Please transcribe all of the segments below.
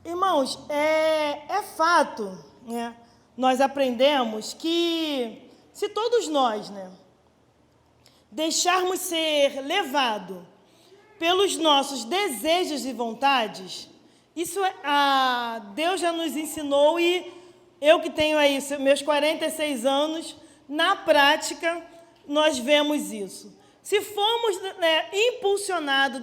Irmãos, é fato, né? Nós aprendemos que se todos nós, né, deixarmos ser levado pelos nossos desejos e vontades, Deus já nos ensinou, e eu que tenho aí meus 46 anos, na prática, nós vemos isso. Se formos, né, impulsionados,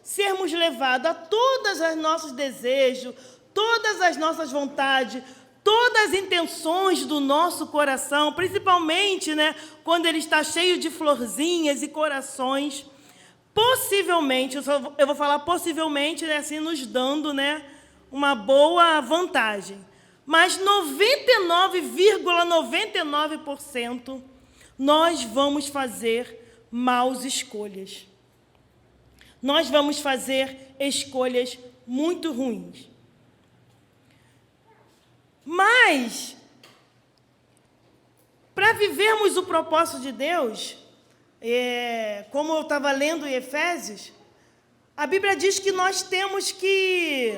sermos levados a todos os nossos desejos, todas as nossas vontades, todas as intenções do nosso coração, principalmente, né, quando ele está cheio de florzinhas e corações, possivelmente, eu vou falar possivelmente, né, assim, nos dando, né, uma boa vantagem, mas 99,99% nós vamos fazer maus escolhas. Nós vamos fazer escolhas muito ruins. Mas, para vivermos o propósito de Deus, como eu estava lendo em Efésios, a Bíblia diz que nós temos que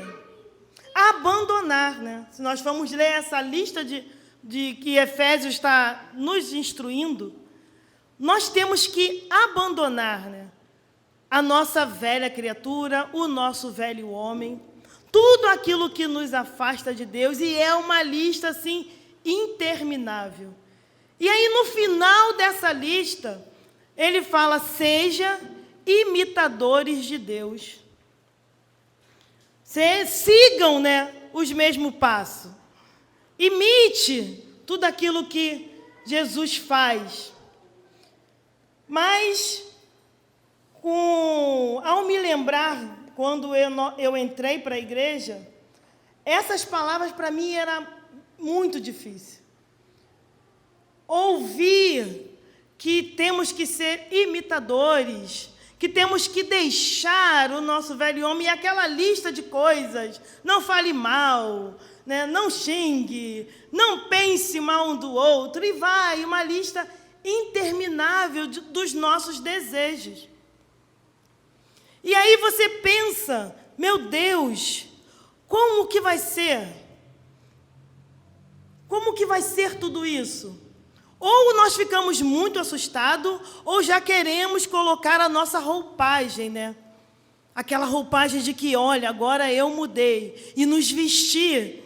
abandonar, né? Se nós formos ler essa lista de que Efésios está nos instruindo, nós temos que abandonar, né, a nossa velha criatura, o nosso velho homem, tudo aquilo que nos afasta de Deus, e é uma lista, assim, interminável. E aí, no final dessa lista, ele fala: seja imitadores de Deus. Sigam, né, os mesmos passos. Imite tudo aquilo que Jesus faz. Mas, ao me lembrar, quando eu entrei para a igreja, essas palavras para mim eram muito difíceis. Ouvir que temos que ser imitadores, que temos que deixar o nosso velho homem, e aquela lista de coisas: não fale mal, né, não xingue, não pense mal um do outro, e vai, uma lista interminável dos nossos desejos. E aí você pensa: meu Deus, como que vai ser? Como que vai ser tudo isso? Ou nós ficamos muito assustados, ou já queremos colocar a nossa roupagem, né? Aquela roupagem de que, olha, agora eu mudei, e nos vestir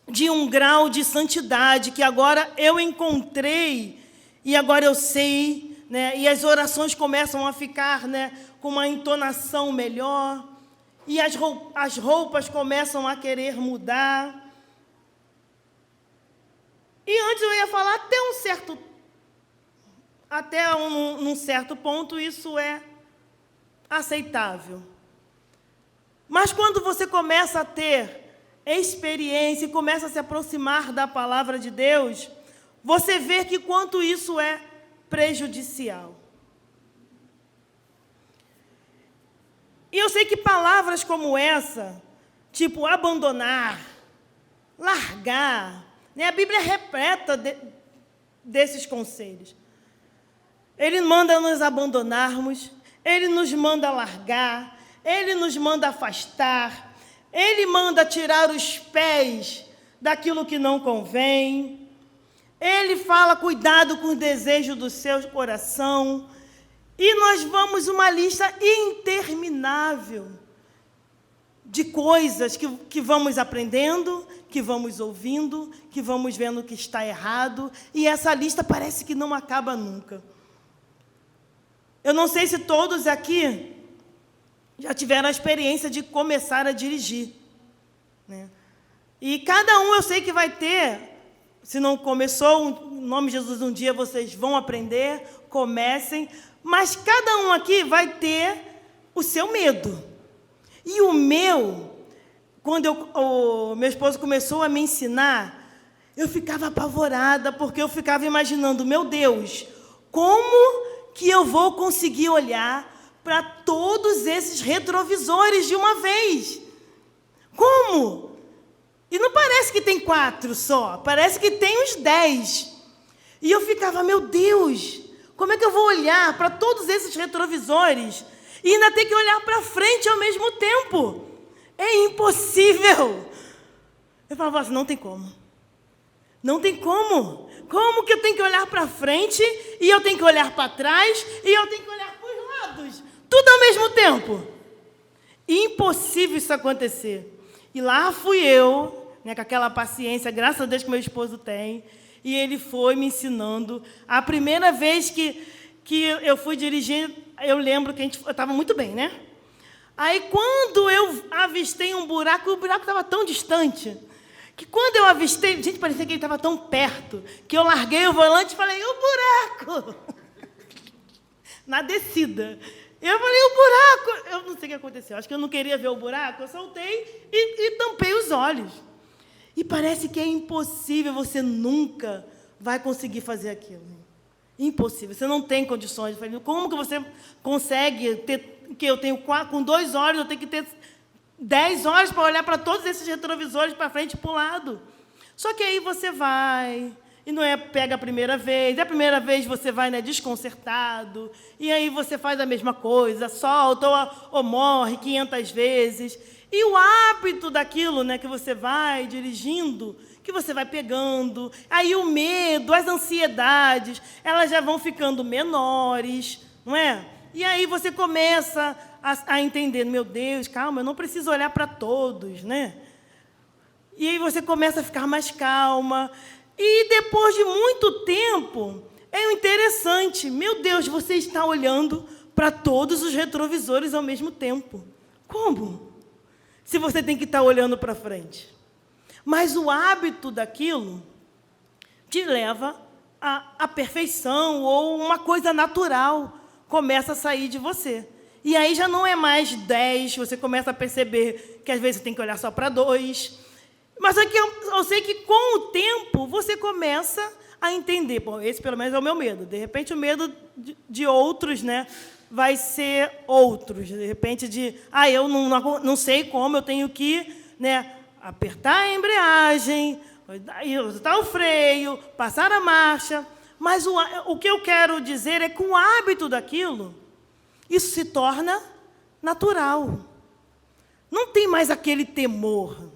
de um grau de santidade que agora eu encontrei, e agora eu sei, né? E as orações começam a ficar, né, com uma entonação melhor, e as roupas começam a querer mudar. E antes eu ia falar até um certo ponto isso é aceitável. Mas quando você começa a ter experiência e começa a se aproximar da palavra de Deus, você vê que quanto isso é prejudicial. E eu sei que palavras como essa, tipo abandonar, largar, né, a Bíblia é repleta desses conselhos. Ele manda nos abandonarmos, ele nos manda largar, ele nos manda afastar, ele manda tirar os pés daquilo que não convém. Ele fala: cuidado com os desejos do seu coração. E nós vamos uma lista interminável de coisas que vamos aprendendo, que vamos ouvindo, que vamos vendo que está errado. E essa lista parece que não acaba nunca. Eu não sei se todos aqui já tiveram a experiência de começar a dirigir, né? E cada um eu sei que vai ter, se não começou, em nome de Jesus, um dia vocês vão aprender, comecem, mas cada um aqui vai ter o seu medo. E o meu, quando o meu esposo começou a me ensinar, eu ficava apavorada, porque eu ficava imaginando: meu Deus, como que eu vou conseguir olhar para todos esses retrovisores de uma vez? Como? E não parece que tem 4 só, parece que tem uns 10. E eu ficava: meu Deus, como é que eu vou olhar para todos esses retrovisores e ainda ter que olhar para frente ao mesmo tempo? É impossível. Eu falava assim, não tem como. Não tem como. Como que eu tenho que olhar para frente, e eu tenho que olhar para trás, e eu tenho que olhar para os lados? Tudo ao mesmo tempo. Impossível isso acontecer. E lá fui eu, né, com aquela paciência, graças a Deus que meu esposo tem, e ele foi me ensinando. A primeira vez que eu fui dirigir, eu lembro que eu estava muito bem, né? Aí, quando eu avistei um buraco, o buraco estava tão distante, que quando eu avistei, gente, parecia que ele estava tão perto, que eu larguei o volante e falei, o buraco! Na descida. Eu falei, o buraco! Eu não sei o que aconteceu, acho que eu não queria ver o buraco, eu soltei e tampei os olhos. E parece que é impossível, você nunca vai conseguir fazer aquilo. Impossível, você não tem condições. Eu falei, como que você consegue ter, que eu tenho com 2 olhos, eu tenho que ter 10 olhos para olhar para todos esses retrovisores para frente e para o lado. Só que aí você vai, e não é pega a primeira vez você vai, né, desconcertado, e aí você faz a mesma coisa, solta ou morre 500 vezes. E o hábito daquilo, né, que você vai dirigindo, que você vai pegando, aí o medo, as ansiedades, elas já vão ficando menores, não é? E aí você começa a entender, meu Deus, calma, eu não preciso olhar para todos, né? E aí você começa a ficar mais calma. E depois de muito tempo, é interessante, meu Deus, você está olhando para todos os retrovisores ao mesmo tempo. Como? Se você tem que estar olhando para frente. Mas o hábito daquilo te leva à perfeição, ou uma coisa natural começa a sair de você. E aí já não é mais 10, você começa a perceber que às vezes você tem que olhar só para 2. Mas aqui eu sei que com o tempo você começa a entender. Bom, esse pelo menos é o meu medo. De repente o medo de outros, né, vai ser outros. De repente eu não sei como, eu tenho que, né, apertar a embreagem, usar o freio, passar a marcha. Mas o que eu quero dizer é que com o hábito daquilo, isso se torna natural. Não tem mais aquele temor.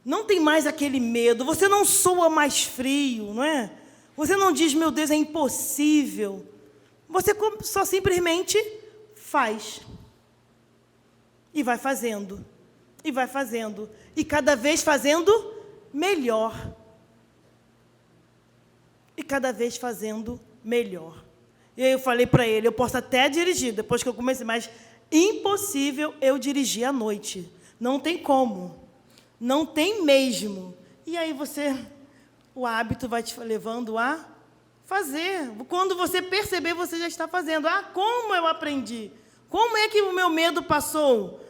Não tem mais aquele medo. Você não soa mais frio, não é? Você não diz, meu Deus, é impossível. Você só simplesmente faz. E vai fazendo. E vai fazendo. E cada vez fazendo melhor. E cada vez fazendo melhor. E aí eu falei para ele, eu posso até dirigir, depois que eu comecei, mas impossível eu dirigir à noite. Não tem como. Não tem mesmo. E aí o hábito vai te levando a fazer. Quando você perceber, você já está fazendo. Como eu aprendi? Como é que o meu medo passou?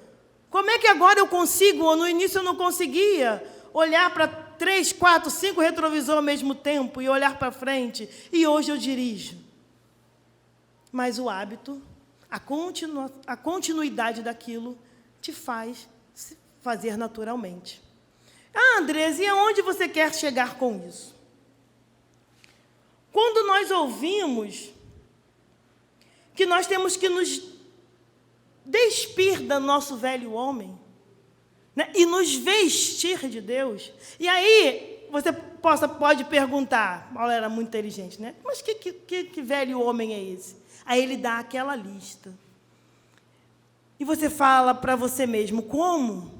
Como é que agora eu consigo? No início eu não conseguia olhar para 3, 4, 5 retrovisores ao mesmo tempo e olhar para frente. E hoje eu dirijo. Mas o hábito, a continuidade daquilo, te faz fazer naturalmente. Andresa, e aonde você quer chegar com isso? Quando nós ouvimos que nós temos que nos despir do nosso velho homem, né, e nos vestir de Deus, e aí você pode perguntar, Paulo era muito inteligente, né? Mas que velho homem é esse? Aí ele dá aquela lista. E você fala para você mesmo, como?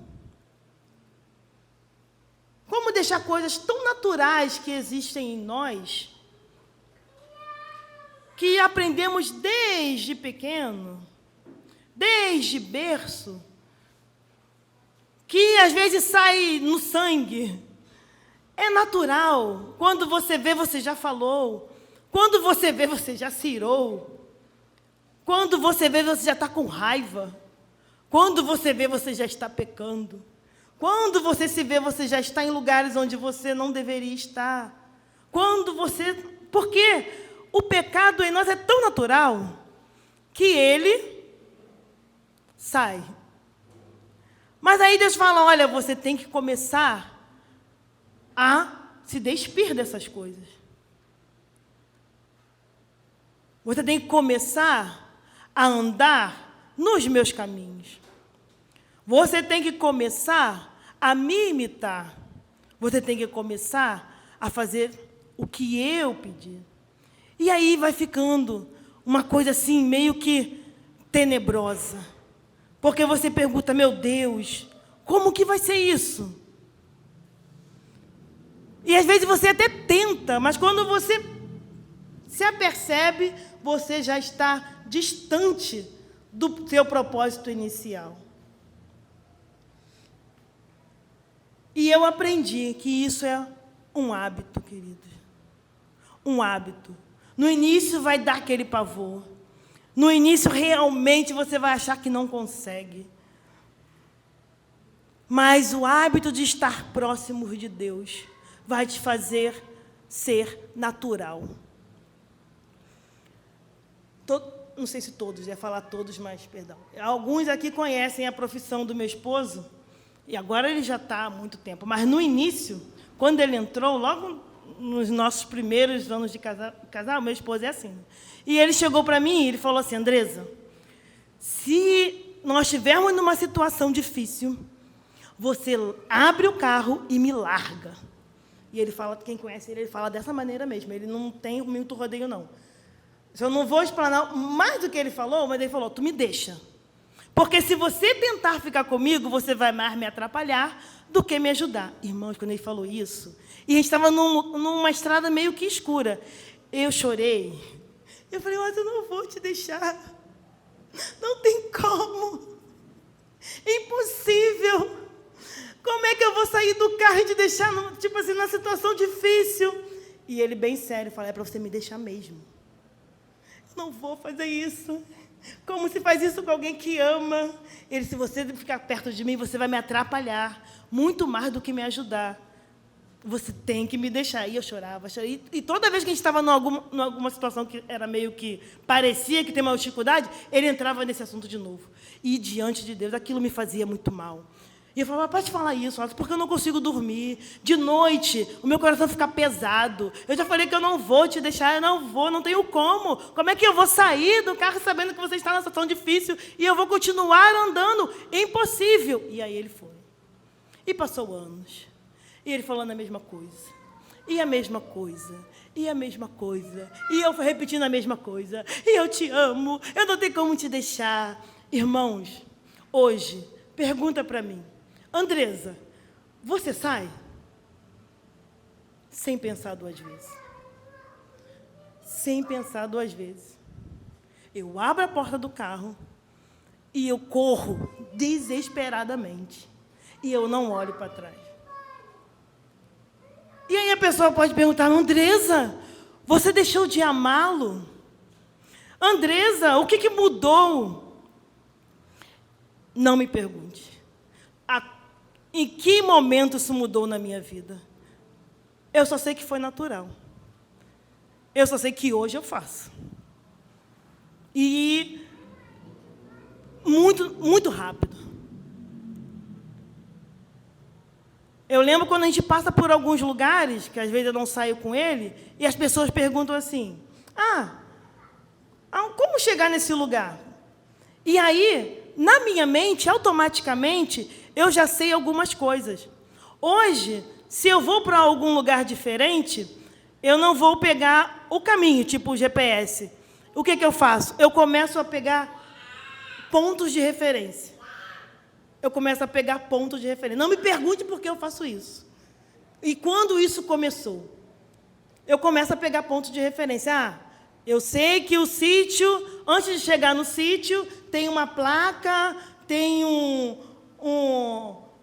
Como deixar coisas tão naturais que existem em nós, que aprendemos desde pequeno, desde berço, que às vezes sai no sangue. É natural. Quando você vê, você já falou. Quando você vê, você já cirou. Quando você vê, você já está com raiva. Quando você vê, você já está pecando. Quando você se vê, você já está em lugares onde você não deveria estar. Porque o pecado em nós é tão natural que ele sai. Mas aí Deus fala, olha, você tem que começar a se despir dessas coisas. Você tem que começar a andar nos meus caminhos. Você tem que começar a me imitar. Você tem que começar a fazer o que eu pedi. E aí vai ficando uma coisa assim, meio que tenebrosa. Porque você pergunta, meu Deus, como que vai ser isso? E às vezes você até tenta, mas quando você se apercebe, você já está distante do seu propósito inicial. E eu aprendi que isso é um hábito, queridos. Um hábito. No início vai dar aquele pavor. No início, realmente, você vai achar que não consegue. Mas o hábito de estar próximo de Deus vai te fazer ser natural. Não sei se todos, ia falar todos, mas, perdão. Alguns aqui conhecem a profissão do meu esposo, e agora ele já está há muito tempo. Mas, no início, quando ele entrou, logo nos nossos primeiros anos de casar, meu esposo é assim. E ele chegou para mim e ele falou assim, Andresa, se nós estivermos numa situação difícil, você abre o carro e me larga. E ele fala, quem conhece ele fala dessa maneira mesmo, ele não tem muito rodeio, não. Eu não vou explanar mais do que ele falou, mas ele falou, tu me deixa. Porque se você tentar ficar comigo, você vai mais me atrapalhar do que me ajudar. Irmãos, quando ele falou isso, e a gente estava numa estrada meio que escura, eu chorei. Eu falei, mas eu não vou te deixar. Não tem como. Impossível. Como é que eu vou sair do carro e te deixar, tipo assim, numa situação difícil? E ele, bem sério, falou, é para você me deixar mesmo. Eu não vou fazer isso. Como se faz isso com alguém que ama? Ele, se você ficar perto de mim, você vai me atrapalhar. Muito mais do que me ajudar. Você tem que me deixar. E eu chorava. E toda vez que a gente estava em alguma situação que era meio que parecia que tem uma dificuldade, ele entrava nesse assunto de novo. E, diante de Deus, aquilo me fazia muito mal. E eu falava, pode falar isso, porque eu não consigo dormir. De noite, o meu coração fica pesado. Eu já falei que eu não vou te deixar, eu não vou, não tenho como. Como é que eu vou sair do carro sabendo que você está numa situação difícil e eu vou continuar andando? É impossível. E aí ele foi. E passou anos. E ele falando a mesma coisa. E a mesma coisa. E a mesma coisa. E eu repetindo a mesma coisa. E eu te amo, eu não tenho como te deixar. Irmãos, hoje, pergunta para mim. Andresa, você sai? Sem pensar duas vezes. Sem pensar duas vezes. Eu abro a porta do carro e eu corro desesperadamente. E eu não olho para trás. E aí a pessoa pode perguntar, Andresa, você deixou de amá-lo? Andresa, o que mudou? Não me pergunte. Em que momento isso mudou na minha vida? Eu só sei que foi natural. Eu só sei que hoje eu faço. E muito, muito rápido. Eu lembro quando a gente passa por alguns lugares, que às vezes eu não saio com ele, e as pessoas perguntam assim, como chegar nesse lugar? E aí, na minha mente, automaticamente, eu já sei algumas coisas. Hoje, se eu vou para algum lugar diferente, eu não vou pegar o caminho, tipo o GPS. O que eu faço? Eu começo a pegar pontos de referência. Eu começo a pegar pontos de referência. Não me pergunte por que eu faço isso. E quando isso começou? Eu começo a pegar pontos de referência. Eu sei que o sítio, antes de chegar no sítio, tem uma placa, tem um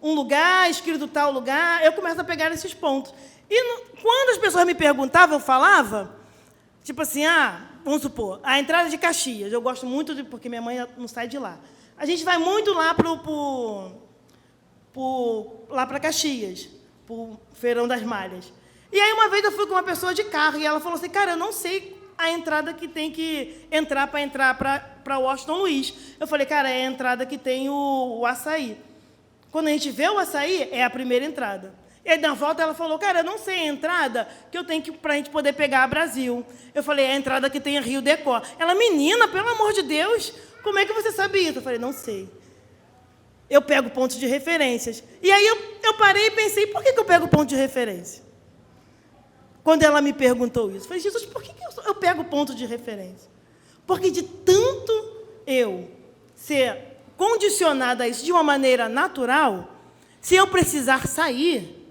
lugar, escrito tal lugar. Eu começo a pegar esses pontos. E quando as pessoas me perguntavam, eu falava, tipo assim, vamos supor, a entrada de Caxias. Eu gosto muito, porque minha mãe não sai de lá. A gente vai muito lá para Caxias, para o Feirão das Malhas. E aí, uma vez, eu fui com uma pessoa de carro, e ela falou assim, cara, eu não sei a entrada que tem que entrar para Washington Luiz. Eu falei, cara, é a entrada que tem o açaí. Quando a gente vê o açaí, é a primeira entrada. E aí, na volta, ela falou, cara, eu não sei a entrada que eu tenho para a gente poder pegar a Brasil. Eu falei, é a entrada que tem a Rio Decor. Ela, menina, pelo amor de Deus, como é que você sabe isso? Eu falei, não sei. eu pego pontos de referências. E aí eu parei e pensei, por que eu pego ponto de referência? Quando ela me perguntou isso, eu falei, Jesus, por que eu pego ponto de referência? Porque de tanto eu ser condicionada a isso de uma maneira natural, se eu precisar sair,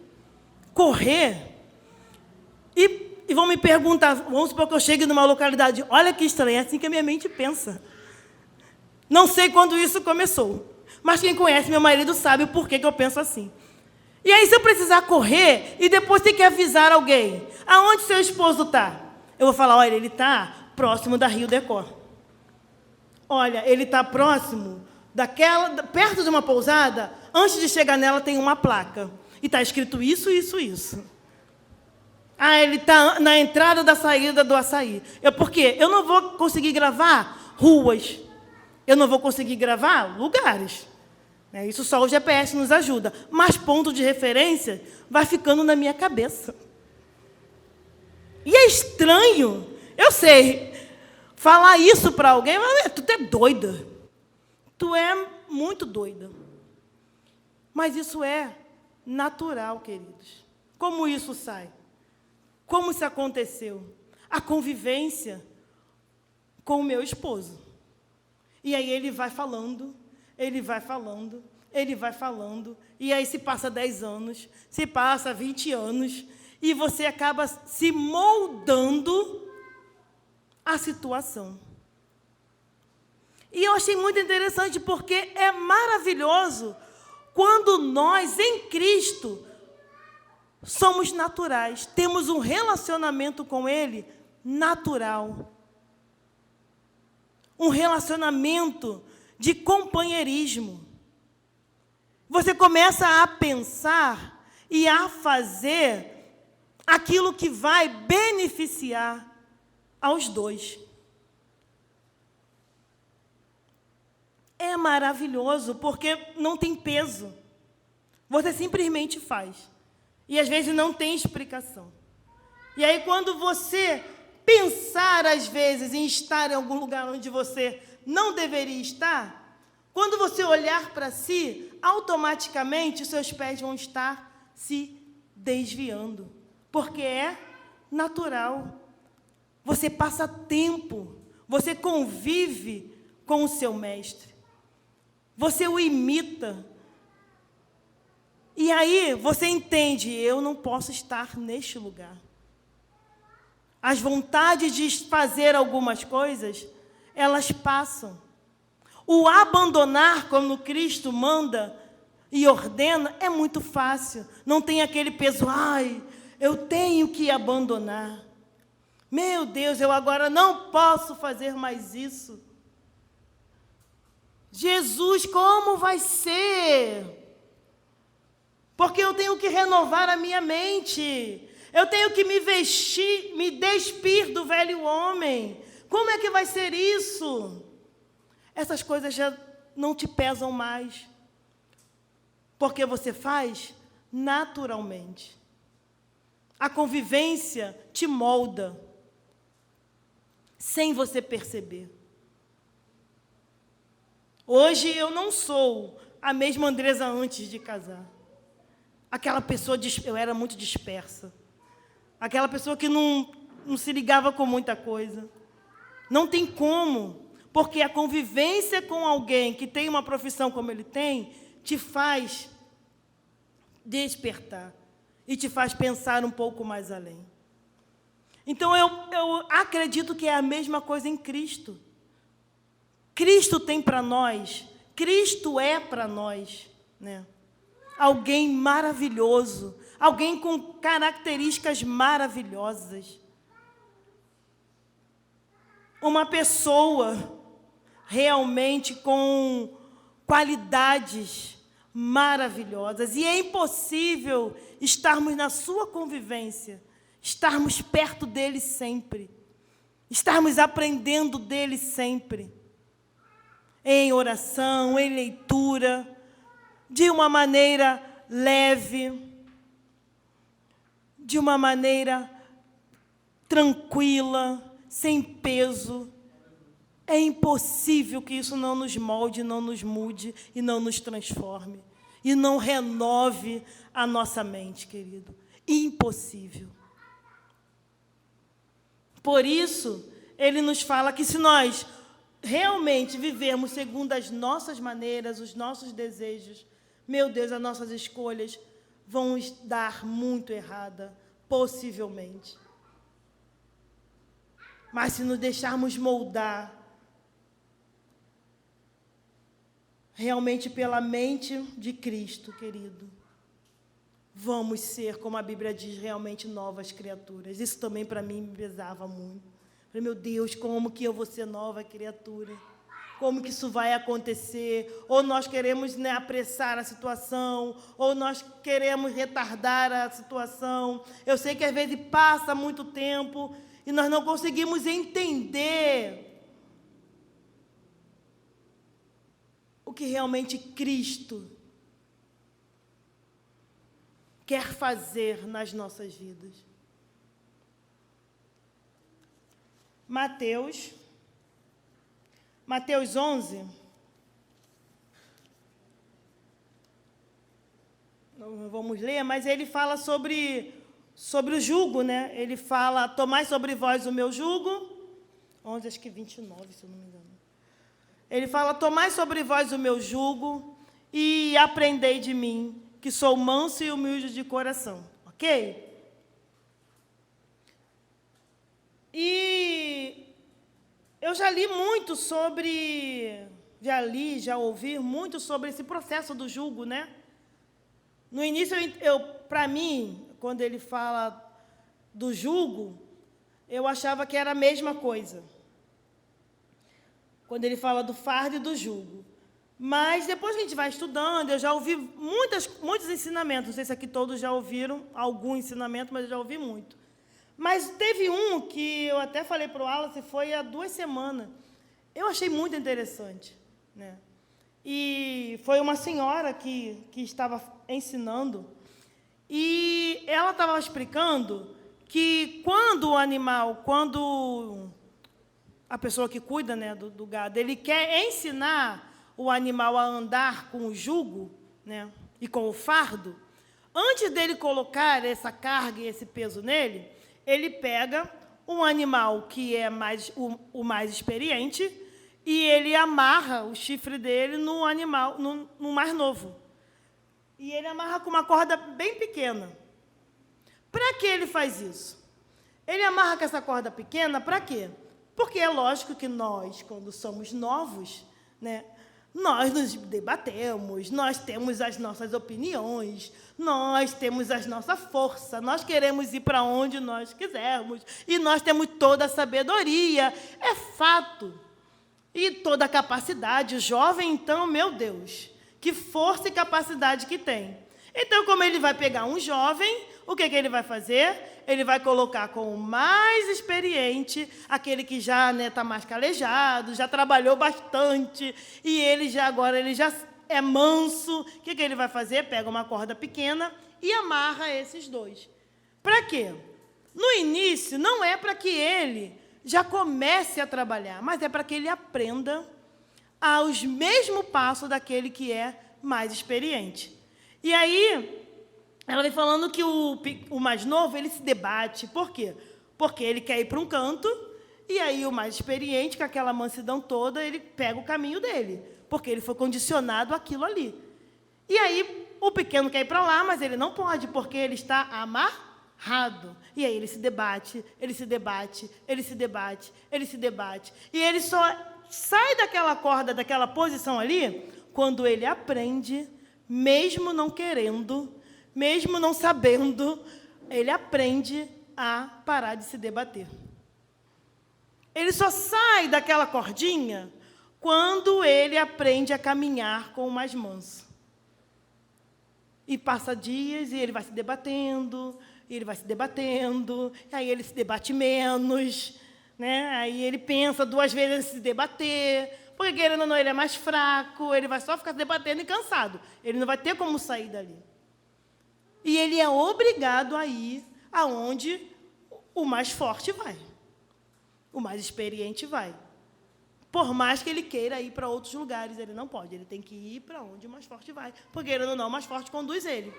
correr, e vão me perguntar, vamos supor que eu chegue numa localidade, olha que estranho, é assim que a minha mente pensa. Não sei quando isso começou, mas quem conhece meu marido sabe o porquê que eu penso assim. E aí, se eu precisar correr e depois ter que avisar alguém, aonde seu esposo está? Eu vou falar, olha, ele está próximo da Rio Decor. Olha, ele está próximo perto de uma pousada, antes de chegar nela tem uma placa. E está escrito isso, isso, isso. Ah, ele está na entrada da saída do açaí. Por quê? Eu não vou conseguir gravar ruas. Eu não vou conseguir gravar lugares. Isso só o GPS nos ajuda. Mas ponto de referência vai ficando na minha cabeça. E é estranho, eu sei, falar isso para alguém, mas tu é doida. Tu é muito doida. Mas isso é natural, queridos. Como isso sai? Como isso aconteceu? A convivência com o meu esposo. E aí ele vai falando, ele vai falando, ele vai falando, e aí se passa 10 anos, se passa 20 anos, e você acaba se moldando à situação. E eu achei muito interessante, porque é maravilhoso quando nós, em Cristo, somos naturais, temos um relacionamento com Ele natural. Um relacionamento de companheirismo. Você começa a pensar e a fazer aquilo que vai beneficiar aos dois. É maravilhoso, porque não tem peso. Você simplesmente faz. E, às vezes, não tem explicação. E aí, quando você pensar, às vezes, em estar em algum lugar onde você não deveria estar, quando você olhar para si, automaticamente, os seus pés vão estar se desviando. Porque é natural. Você passa tempo, você convive com o seu mestre. Você o imita. E aí você entende, eu não posso estar neste lugar. As vontades de fazer algumas coisas, elas passam. O abandonar, como Cristo manda e ordena, é muito fácil. Não tem aquele peso, ai, eu tenho que abandonar. Meu Deus, eu agora não posso fazer mais isso. Jesus, como vai ser? Porque eu tenho que renovar a minha mente. Eu tenho que me vestir, me despir do velho homem. Como é que vai ser isso? Essas coisas já não te pesam mais. Porque você faz naturalmente. A convivência te molda, sem você perceber. Hoje eu não sou a mesma Andresa antes de casar. Aquela pessoa, eu era muito dispersa. Aquela pessoa que não se ligava com muita coisa. Não tem como, porque a convivência com alguém que tem uma profissão como ele tem, te faz despertar e te faz pensar um pouco mais além. Então, eu acredito que é a mesma coisa em Cristo. Cristo tem para nós, Cristo é para nós, né? Alguém maravilhoso, alguém com características maravilhosas. Uma pessoa realmente com qualidades maravilhosas. E é impossível estarmos na sua convivência, estarmos perto dele sempre, estarmos aprendendo dele sempre, em oração, em leitura, de uma maneira leve, de uma maneira tranquila, sem peso. É impossível que isso não nos molde, não nos mude e não nos transforme. E não renove a nossa mente, querido. Impossível. Por isso, ele nos fala que se nós realmente vivermos segundo as nossas maneiras, os nossos desejos, meu Deus, as nossas escolhas vão dar muito errada, possivelmente. Mas se nos deixarmos moldar realmente pela mente de Cristo, querido, vamos ser, como a Bíblia diz, realmente novas criaturas. Isso também para mim me pesava muito. Falei, meu Deus, como que eu vou ser nova criatura? Como que isso vai acontecer? Ou nós queremos, né, apressar a situação, ou nós queremos retardar a situação. Eu sei que às vezes passa muito tempo e nós não conseguimos entender o que realmente Cristo quer fazer nas nossas vidas. Mateus 11, não vamos ler, mas ele fala sobre o jugo, né? Ele fala, tomai sobre vós o meu jugo, 11, acho que 29, se eu não me engano. Ele fala, tomai sobre vós o meu jugo e aprendei de mim, que sou manso e humilde de coração. Ok? E eu já li muito sobre, já ouvi muito sobre esse processo do jugo, né? No início, para mim, quando ele fala do jugo, eu achava que era a mesma coisa. Quando ele fala do fardo e do jugo. Mas depois que a gente vai estudando, eu já ouvi muitos ensinamentos. Não sei se aqui todos já ouviram algum ensinamento, mas eu já ouvi muito. Mas teve um que eu até falei para o Wallace, foi há 2 semanas. Eu achei muito interessante, né? E foi uma senhora que estava ensinando, e ela estava explicando que quando a pessoa que cuida, né, do gado, ele quer ensinar o animal a andar com o jugo, né, e com o fardo, antes dele colocar essa carga e esse peso nele, ele pega um animal que é o mais experiente e ele amarra o chifre dele no animal, no mais novo. E ele amarra com uma corda bem pequena. Para que ele faz isso? Ele amarra com essa corda pequena para quê? Porque é lógico que nós, quando somos novos, né, nós nos debatemos, nós temos as nossas opiniões, nós temos a nossa força, nós queremos ir para onde nós quisermos, e nós temos toda a sabedoria, é fato, e toda a capacidade. O jovem, então, meu Deus, que força e capacidade que tem. Então, como ele vai pegar um jovem, o que ele vai fazer? Ele vai colocar com o mais experiente, aquele que já está mais calejado, já trabalhou bastante, e agora ele já é manso. O que ele vai fazer? Pega uma corda pequena e amarra esses dois. Para quê? No início, não é para que ele já comece a trabalhar, mas é para que ele aprenda aos mesmos passos daquele que é mais experiente. E aí, ela vem falando que o mais novo, ele se debate. Por quê? Porque ele quer ir para um canto, e aí o mais experiente, com aquela mansidão toda, ele pega o caminho dele, porque ele foi condicionado àquilo ali. E aí, o pequeno quer ir para lá, mas ele não pode, porque ele está amarrado. E aí ele se debate, ele se debate, ele se debate, ele se debate. E ele só sai daquela corda, daquela posição ali, quando ele aprende, mesmo não querendo, mesmo não sabendo, ele aprende a parar de se debater. Ele só sai daquela cordinha quando ele aprende a caminhar com o mais manso. E passa dias e ele vai se debatendo, e ele vai se debatendo, e aí ele se debate menos, né? Aí ele pensa 2 vezes antes de se debater, porque querendo ou não, ele é mais fraco, ele vai só ficar se debatendo e cansado. Ele não vai ter como sair dali. E ele é obrigado a ir aonde o mais forte vai, o mais experiente vai. Por mais que ele queira ir para outros lugares, ele não pode. Ele tem que ir para onde o mais forte vai, porque ele não, o mais forte conduz ele.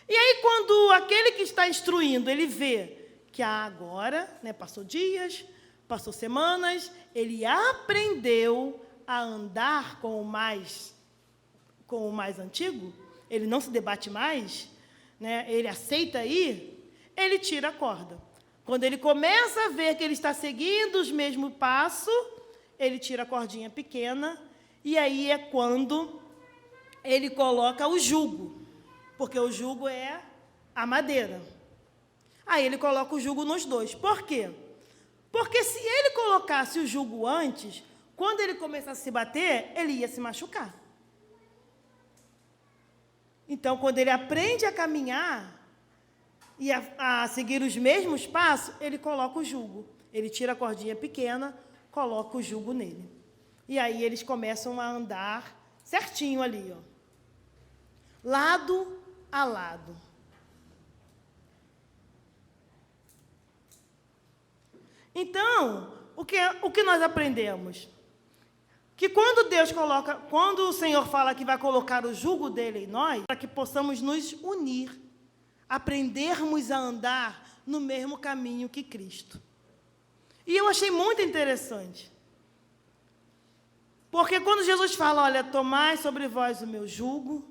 E aí, quando aquele que está instruindo, ele vê que agora, né, passou dias, passou semanas, ele aprendeu a andar com o mais antigo, ele não se debate mais, né, ele aceita ir, ele tira a corda. Quando ele começa a ver que ele está seguindo os mesmos passos, ele tira a cordinha pequena, e aí é quando ele coloca o jugo, porque o jugo é a madeira. Aí ele coloca o jugo nos dois. Por quê? Porque se ele colocasse o jugo antes, quando ele começasse a se bater, ele ia se machucar. Então, quando ele aprende a caminhar e a seguir os mesmos passos, ele coloca o jugo. Ele tira a cordinha pequena, coloca o jugo nele. E aí eles começam a andar certinho ali, ó, lado a lado. Então, o que nós aprendemos? Que quando o Senhor fala que vai colocar o jugo dele em nós, para que possamos nos unir, aprendermos a andar no mesmo caminho que Cristo. E eu achei muito interessante. Porque quando Jesus fala, olha, tomai sobre vós o meu jugo,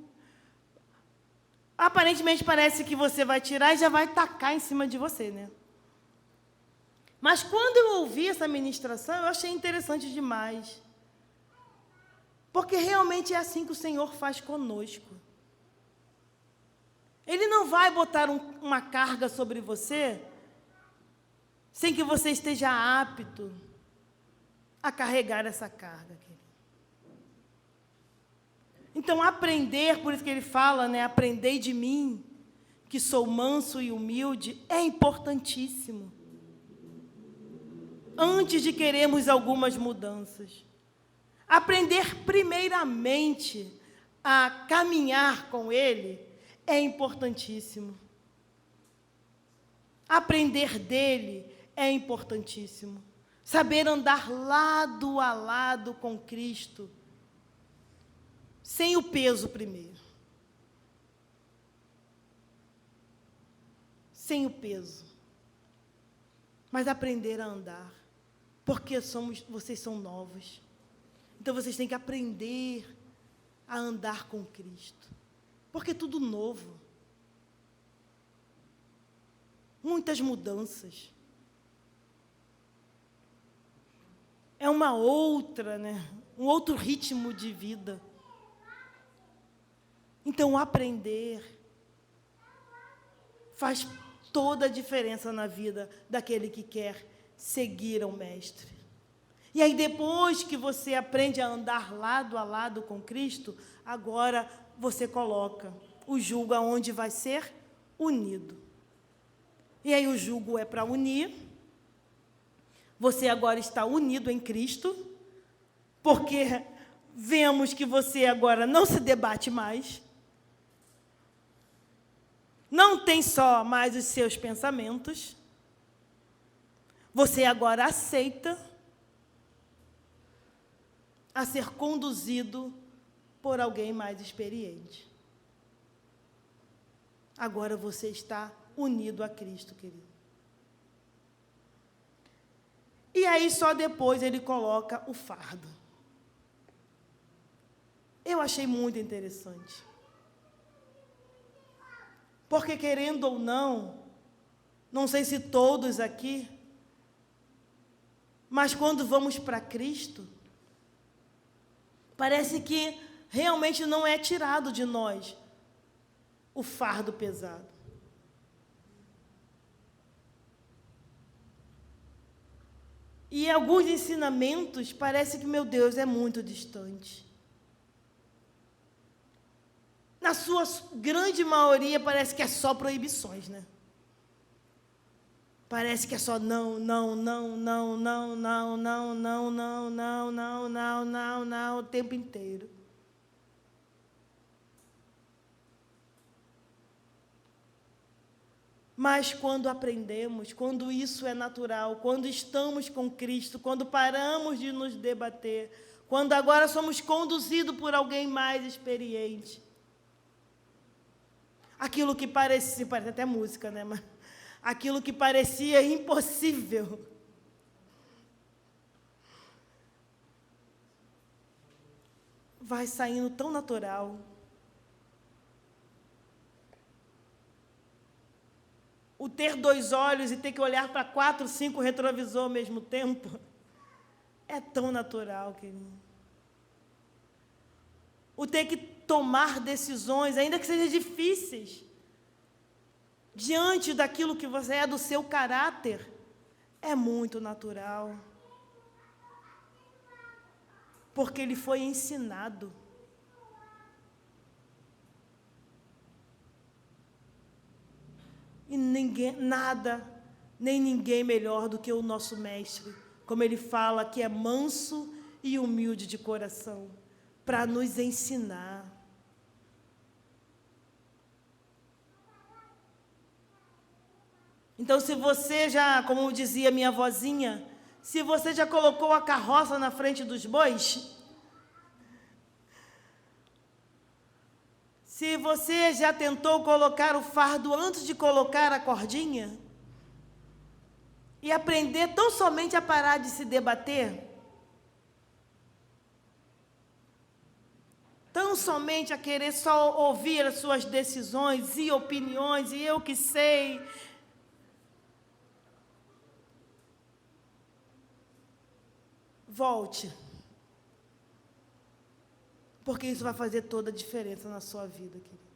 aparentemente parece que você vai tirar e já vai tacar em cima de você, né? Mas quando eu ouvi essa ministração, eu achei interessante demais. Porque realmente é assim que o Senhor faz conosco. Ele não vai botar uma carga sobre você sem que você esteja apto a carregar essa carga, querido. Então, aprender, por isso que ele fala, né? Aprendei de mim, que sou manso e humilde, é importantíssimo. Antes de querermos algumas mudanças. Aprender primeiramente a caminhar com Ele é importantíssimo. Aprender dele é importantíssimo. Saber andar lado a lado com Cristo, sem o peso primeiro. Sem o peso. Mas aprender a andar. Porque vocês são novos. Então, vocês têm que aprender a andar com Cristo. Porque é tudo novo. Muitas mudanças. É uma outra, né? Um outro ritmo de vida. Então, aprender faz toda a diferença na vida daquele que quer seguir ao Mestre. E aí, depois que você aprende a andar lado a lado com Cristo, agora você coloca o jugo aonde vai ser unido. E aí o jugo é para unir. Você agora está unido em Cristo, porque vemos que você agora não se debate mais. Não tem só mais os seus pensamentos. Você agora aceita a ser conduzido por alguém mais experiente. Agora você está unido a Cristo, querido. E aí, só depois, ele coloca o fardo. Eu achei muito interessante. Porque, querendo ou não sei se todos aqui, mas quando vamos para Cristo, parece que realmente não é tirado de nós o fardo pesado. E alguns ensinamentos parece que, meu Deus, é muito distante. Na sua grande maioria parece que é só proibições, né? Parece que é só não, não, não, não, não, não, não, não, não, não, não, não, não, não, o tempo inteiro. Mas quando aprendemos, quando isso é natural, quando estamos com Cristo, quando paramos de nos debater, quando agora somos conduzidos por alguém mais experiente, aquilo que parecia, parece até música, né? Mas aquilo que parecia impossível, vai saindo tão natural. O ter 2 olhos e ter que olhar para 4, 5 retrovisores ao mesmo tempo é tão natural, querido. O ter que tomar decisões, ainda que sejam difíceis, diante daquilo que você é, do seu caráter, é muito natural. Porque ele foi ensinado. E nada, nem ninguém melhor do que o nosso mestre, como ele fala, que é manso e humilde de coração, para nos ensinar. Então, se você já, como dizia minha vozinha, se você já colocou a carroça na frente dos bois, se você já tentou colocar o fardo antes de colocar a cordinha, e aprender tão somente a parar de se debater, tão somente a querer só ouvir as suas decisões e opiniões, e eu que sei. Volte. Porque isso vai fazer toda a diferença na sua vida, querido.